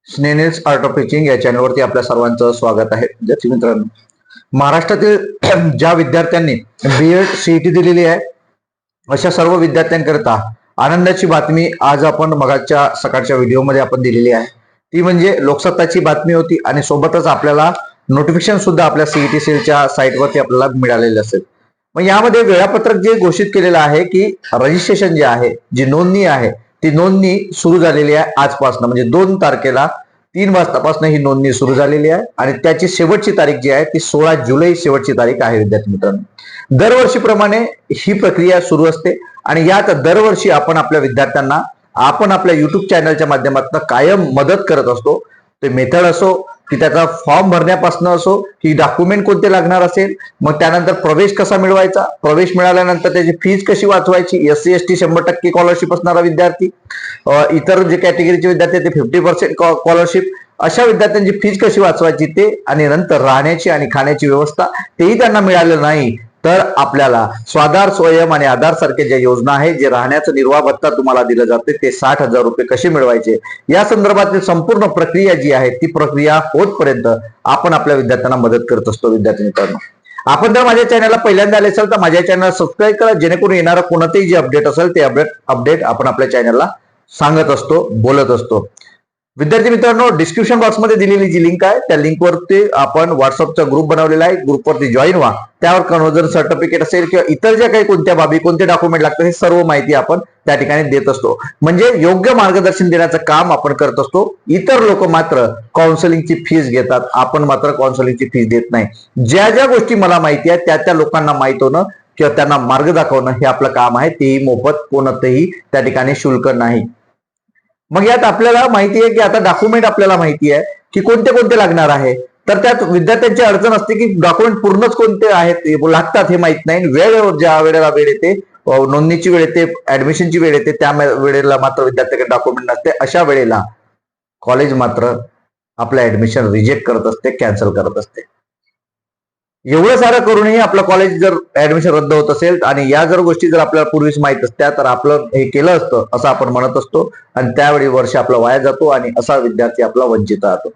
स्नेनिल्स art of teaching या चॅनलवरती आपल्या सर्वांचं स्वागत आहे. विद्यार्थी मित्रांनो, महाराष्ट्रातील ज्या विद्यार्थ्यांनी बीएड सीईटी दिलेली आहे अशा सर्व विद्यार्थ्यांकरता आनंदाची बातमी आज आपण मगाच्या सकाळच्या व्हिडिओमध्ये आपण दिलेली आहे. ती म्हणजे लोकसत्ताची बातमी होती आणि सोबतच आपल्याला नोटिफिकेशन सुद्धा आपल्या सीईटी सेलच्या साईटवरती आपल्याला मिळालेले असेल. मग यामध्ये वेळापत्रक जे घोषित केलेलं आहे की रजिस्ट्रेशन जे आहे, जी नोंदणी आहे ती नोंदणी सुरू झालेली आहे आजपासून, म्हणजे 2 तारखेला 3 वाजतापासून ही नोंदणी सुरू झालेली आहे आणि त्याची शेवटची तारीख जी आहे ती 16 जुलै शेवटची तारीख आहे. विद्यार्थी मित्रांनो, दरवर्षीप्रमाणे ही प्रक्रिया सुरू असते आणि यात दरवर्षी आपण आपल्या विद्यार्थ्यांना आपल्या युट्यूब चॅनलच्या माध्यमातून कायम मदत करत असतो. ते मेथड असो की त्याचा फॉर्म भरण्यापासून असो की डॉक्युमेंट कोणते लागणार असेल, मग त्यानंतर प्रवेश कसा मिळवायचा, प्रवेश मिळाल्यानंतर त्याची फीज कशी वाचवायची, SC ST 100% स्कॉलरशिप असणारा विद्यार्थी, इतर जे कॅटेगरीचे विद्यार्थी ते 50% स्कॉलरशिप, अशा विद्यार्थ्यांची फीज कशी वाचवायची ते, आणि नंतर राहण्याची आणि खाण्याची व्यवस्था तेही त्यांना मिळालं नाही तर आपल्याला स्वाधार, स्वयं आणि आधार सारखे ज्या योजना आहेत, जे राहण्याचं निर्वाह भत्ता तुम्हाला दिलं जाते ते 60,000 रुपये कसे मिळवायचे या संदर्भातील संपूर्ण प्रक्रिया जी आहे ती प्रक्रिया होतपर्यंत आपण आपल्या विद्यार्थ्यांना मदत करत असतो. विद्यार्थी मित्रांनो, आपण जर माझ्या चॅनलला पहिल्यांदा आले असेल तर माझ्या चॅनलला सबस्क्राईब करा, जेणेकरून येणारं कोणतेही जे अपडेट असेल ते अपडेट आपण आपल्या चॅनलला सांगत असतो, बोलत असतो. विद्यार्थी मित्रांनो, डिस्क्रिप्शन बॉक्समध्ये दिलेली जी लिंक आहे त्या लिंकवरती आपण व्हॉट्सअपचा ग्रुप बनवलेला आहे, ग्रुपवरती जॉईन व्हा. त्यावर कन्व्हर्जन सर्टिफिकेट असेल किंवा इतर ज्या काही कोणत्या बाबी, कोणते डॉक्युमेंट लागतात हे सर्व माहिती आपण त्या ठिकाणी देत असतो. म्हणजे योग्य मार्गदर्शन देण्याचं काम आपण करत असतो. इतर लोक मात्र काउन्सिलिंगची फीस घेतात, आपण मात्र काउन्सिलिंगची फीस देत नाही. ज्या ज्या गोष्टी मला माहिती आहेत त्या लोकांना माहित होणं किंवा त्यांना मार्ग दाखवणं हे आपलं काम आहे. तेही मोफत, कोणतंही त्या ठिकाणी शुल्क नाही. मग यात आपल्याला माहिती आहे की आता डॉक्युमेंट आपल्याला माहिती आहे की कोणते कोणते लागणार आहे, तर त्यात विद्यार्थ्यांची अडचण असते की डॉक्युमेंट पूर्णच कोणते आहेत लागतात हे माहित नाही. ज्या वेळेला वेळ येते, नोंदणीची वेळ येते, ऍडमिशनची वेळ येते, त्या वेळेला मात्र विद्यार्थ्याकडे डॉक्युमेंट नसते. अशा वेळेला कॉलेज मात्र आपलं ऍडमिशन रिजेक्ट करत असते, कॅन्सल करत असते. एवढं सारं करूनही आपलं कॉलेज जर ऍडमिशन रद्द होत असेल आणि या जर गोष्टी जर आपल्याला पूर्वीच माहित असत्या तर आपलं हे केलं असतं असं आपण म्हणत असतो आणि त्यावेळी वर्ष आपलं वाया जातो आणि असा विद्यार्थी आपला वंचित राहतो.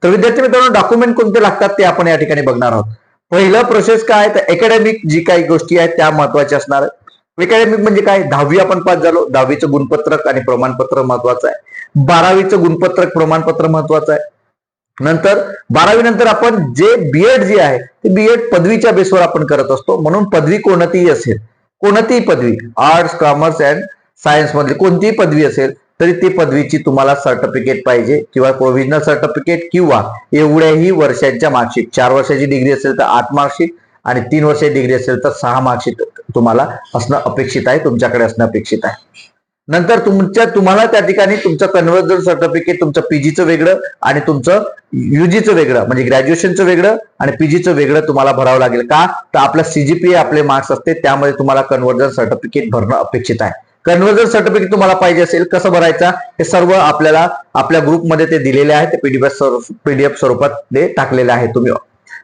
तर विद्यार्थी मित्रांनो, डॉक्युमेंट कोणते लागतात ते आपण या ठिकाणी बघणार आहोत. पहिलं प्रोसेस काय, तर अकॅडमिक जी काही गोष्टी आहेत त्या महत्वाच्या असणार आहेत. अकॅडमिक म्हणजे काय, 10वी आपण पास झालो, 10वीचं गुणपत्रक आणि प्रमाणपत्र महत्वाचं आहे. 12वीचं गुणपत्रक, प्रमाणपत्र महत्वाचं आहे. नंतर 12वी नंतर आपण जे बीएड जे आहे ते बीएड पदवीच्या बेसवर आपण करत असतो. म्हणून पदवी कोणतीही असेल, कोणतीही पदवी, आर्ट्स, कॉमर्स अँड सायन्स मधली कोणतीही पदवी असेल तरी ती पदवीची तुम्हाला सर्टिफिकेट पाहिजे, किंवा प्रोव्हिजनल सर्टिफिकेट किंवा एवढ्याही वर्षांच्या मार्कशीट. 4 वर्षाची डिग्री असेल तर 8 मार्कशीट आणि 3 वर्षाची डिग्री असेल तर 6 मार्कशीट तुम्हाला असणं अपेक्षित आहे, तुमच्याकडे असणं अपेक्षित आहे. नंतर तुम्हाला त्या ठिकाणी तुमचं कन्व्हर्जन सर्टिफिकेट, तुमचं पीजीचं वेगळं आणि तुमचं युजीचं वेगळं, म्हणजे ग्रॅज्युएशनचं वेगळं आणि पीजीचं वेगळं तुम्हाला भरावं लागेल. का, तर आपला CGPA आपले मार्क्स असते, त्यामध्ये तुम्हाला कन्व्हर्जन सर्टिफिकेट भरणं अपेक्षित आहे. कन्व्हर्जन सर्टिफिकेट तुम्हाला पाहिजे असेल, कसं भरायचा हे सर्व आपल्याला आपल्या ग्रुपमध्ये ते दिलेले आहे. ते PDF स्वरूपात ते टाकलेले आहे. तुम्ही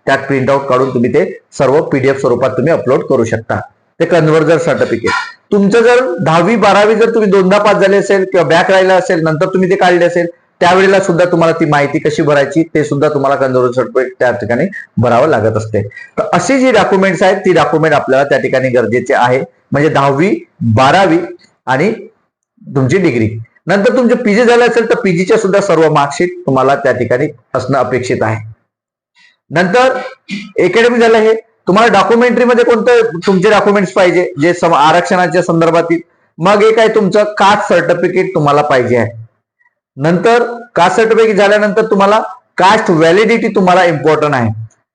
त्यात प्रिंटआउट काढून तुम्ही ते सर्व PDF स्वरूपात तुम्ही अपलोड करू शकता. ते कन्व्हर्जन सर्टिफिकेट तुमचं जर 10वी 12वी जर तुम्ही 2दा पास झाले असेल किंवा बॅक राहिला असेल, नंतर तुम्ही ते काढले असेल, त्यावेळेला सुद्धा तुम्हाला ती माहिती कशी भरायची ते सुद्धा तुम्हाला कन्व्हर्जन सर्टिफिकेट त्या ठिकाणी भरावं लागत असते. तर अशी जी डॉक्युमेंट्स आहेत ती डॉक्युमेंट आपल्याला त्या ठिकाणी गरजेचे आहे. म्हणजे 10वी 12वी आणि तुमची डिग्री. नंतर तुमचे पीजी झाले असेल तर पीजीच्या सुद्धा सर्व मार्कशीट तुम्हाला त्या ठिकाणी असणं अपेक्षित आहे. नंतर अकॅडमिक झालं, हे तुम्हाला डॉक्युमेंटरीमध्ये कोणतं तुमचे डॉक्युमेंट्स पाहिजे जे आरक्षणाच्या संदर्भातील. मग एक आहे तुमचं कास्ट सर्टिफिकेट तुम्हाला पाहिजे आहे. नंतर कास्ट सर्टिफिकेट झाल्यानंतर तुम्हाला कास्ट व्हॅलिडिटी तुम्हाला इम्पॉर्टंट आहे.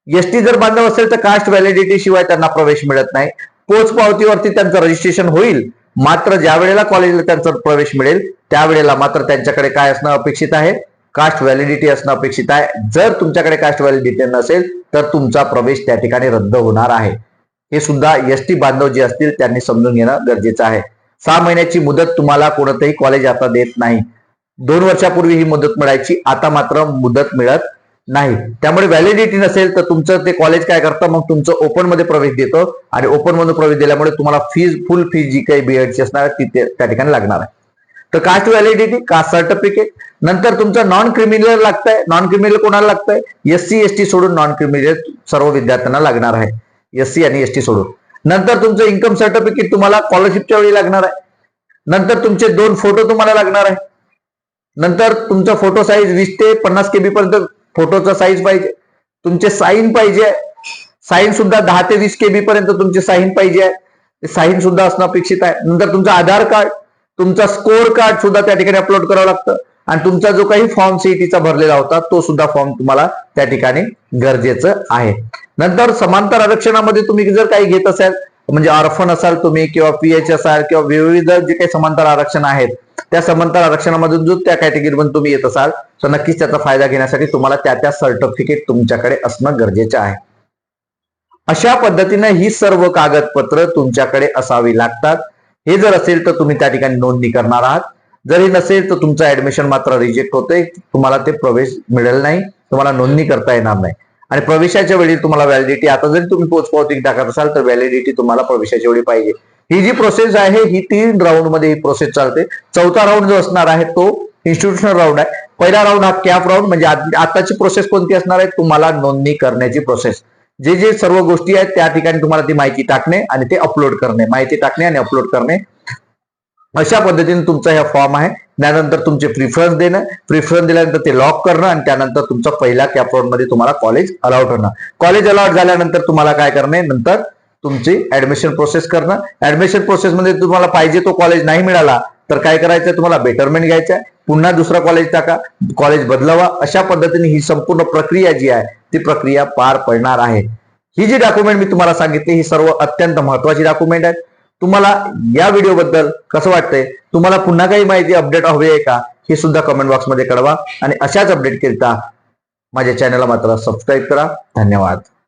ST जर बांधव असेल तर कास्ट व्हॅलिडिटी शिवाय त्यांना प्रवेश मिळत नाही. पोच पावतीवरती त्यांचं रजिस्ट्रेशन होईल, मात्र ज्या वेळेला कॉलेजला त्यांचा प्रवेश मिळेल त्यावेळेला मात्र त्यांच्याकडे काय असणं अपेक्षित आहे, कास्ट व्हॅलिडिटी असणं अपेक्षित आहे. जर तुमच्याकडे कास्ट व्हॅलिडिटी नसेल तर तुमचा प्रवेश त्या ठिकाणी रद्द होणार आहे. हे सुद्धा ST बांधव जे असतील त्यांनी समजून घेणं गरजेचं आहे. 6 महिन्याची मुदत तुम्हाला कोणतंही कॉलेज आता देत नाही. 2 वर्षापूर्वी ही मुदत मिळायची, आता मात्र मुदत मिळत नाही. त्यामुळे व्हॅलिडिटी नसेल तर तुमचं ते कॉलेज काय करतं, मग तुमचं ओपन मध्ये प्रवेश देतं आणि ओपन मधून प्रवेश दिल्यामुळे तुम्हाला फुल फीज जी काही बीएडची असणार ती त्या ठिकाणी लागणार आहे. तर कास्ट व्हॅलिडिटी, कास्ट सर्टिफिकेट, नंतर तुमचं नॉन क्रिमिनल लागतंय. नॉन क्रिमिनल कोणाला लागतंय? SC ST सोडून नॉन क्रिमिनल सर्व विद्यार्थ्यांना लागणार आहे, SC आणि ST सोडून. नंतर तुमचं इन्कम सर्टिफिकेट तुम्हाला स्कॉलरशिपच्या वेळी लागणार आहे. नंतर तुमचे 2 फोटो तुम्हाला लागणार आहे. नंतर तुमचा फोटो साईज 20 ते 50 KB पर्यंत फोटोचा साईज पाहिजे. तुमचे साईन पाहिजे, साईन सुद्धा 10 ते 20 KB पर्यंत तुमचे साईन पाहिजे आहे, साईन सुद्धा असणं अपेक्षित आहे. नंतर तुमचं आधार कार्ड, तुमचा स्कोर कार्ड सुद्धा त्या ठिकाणी अपलोड करावं लागतं. आणि तुमचा जो काही फॉर्म सीईटीचा भरलेला होता तो सुद्धा फॉर्म तुम्हाला त्या ठिकाणी गरजेचं आहे. नंतर समांतर आरक्षणामध्ये तुम्ही जर काही घेत असाल, म्हणजे ऑर्फन असाल तुम्ही किंवा PH असाल किंवा विविध जे काही समांतर आरक्षण आहेत, त्या समांतर आरक्षणामधून जो त्या कॅटेगरीमध्ये तुम्ही येत असाल तर नक्कीच त्याचा फायदा घेण्यासाठी तुम्हाला त्या सर्टिफिकेट तुमच्याकडे असणं गरजेचं आहे. अशा पद्धतीने ही सर्व कागदपत्र तुमच्याकडे असावी लागतात. हे जर असेल तर तुम्ही त्या ठिकाणी नोंदणी करणार आहात. जर हे नसेल तर तुमचं ऍडमिशन मात्र रिजेक्ट होते, तुम्हाला ते प्रवेश मिळेल नाही, तुम्हाला नोंदणी करता येणार नाही. आणि प्रवेशाच्या वेळी तुम्हाला व्हॅलिडिटी, आता जरी तुम्ही पोचपावती टाकत असाल तर व्हॅलिडिटी तुम्हाला प्रवेशाच्या वेळी पाहिजे. ही जी प्रोसेस आहे ही 3 राऊंड मध्ये ही प्रोसेस चालते. चौथा राऊंड जो असणार आहे तो इन्स्टिट्यूशनल राऊंड आहे. पहिला राऊंड हा कॅप राऊंड, म्हणजे आताची प्रोसेस कोणती असणार आहे? तुम्हाला नोंदणी करण्याची प्रोसेस. जे जे सर्व गोष्टी आहेत त्या ठिकाणी तुम्हाला ती माहिती टाकणे आणि ते अपलोड करणे, माहिती टाकणे आणि अपलोड करणे, अशा पद्धतीने तुमचा हा फॉर्म आहे. त्यानंतर तुमचे प्रिफरन्स देणं, प्रिफरन्स दिल्यानंतर ते लॉक करणं आणि त्यानंतर तुमचा पहिला कॅप राऊंड मध्ये तुम्हाला कॉलेज अलॉट होणं. कॉलेज अलॉट झाल्यानंतर तुम्हाला काय करणे? नंतर तुमची ऍडमिशन प्रोसेस करणं. ऍडमिशन प्रोसेस मध्ये तुम्हाला पाहिजे तो कॉलेज नाही मिळाला तर काय करायचं? तुम्हाला बेटरमेंट घ्यायचं आहे, पुन्हा दुसरा कॉलेज टाका, कॉलेज बदलावा. अशा पद्धतीने ही संपूर्ण प्रक्रिया जी आहे ती प्रक्रिया पार पडणार आहे. ही जी डॉक्युमेंट मी तुम्हाला सांगितली ही सर्व अत्यंत महत्वाची डॉक्युमेंट आहेत. तुम्हाला या व्हिडिओ बद्दल कसं वाटतंय? तुम्हाला पुन्हा काही माहिती अपडेट हवी आहे का? हे सुद्धा कमेंट बॉक्समध्ये कळवा आणि अशाच अपडेट करिता माझ्या चॅनलला मात्र सबस्क्राईब करा. धन्यवाद.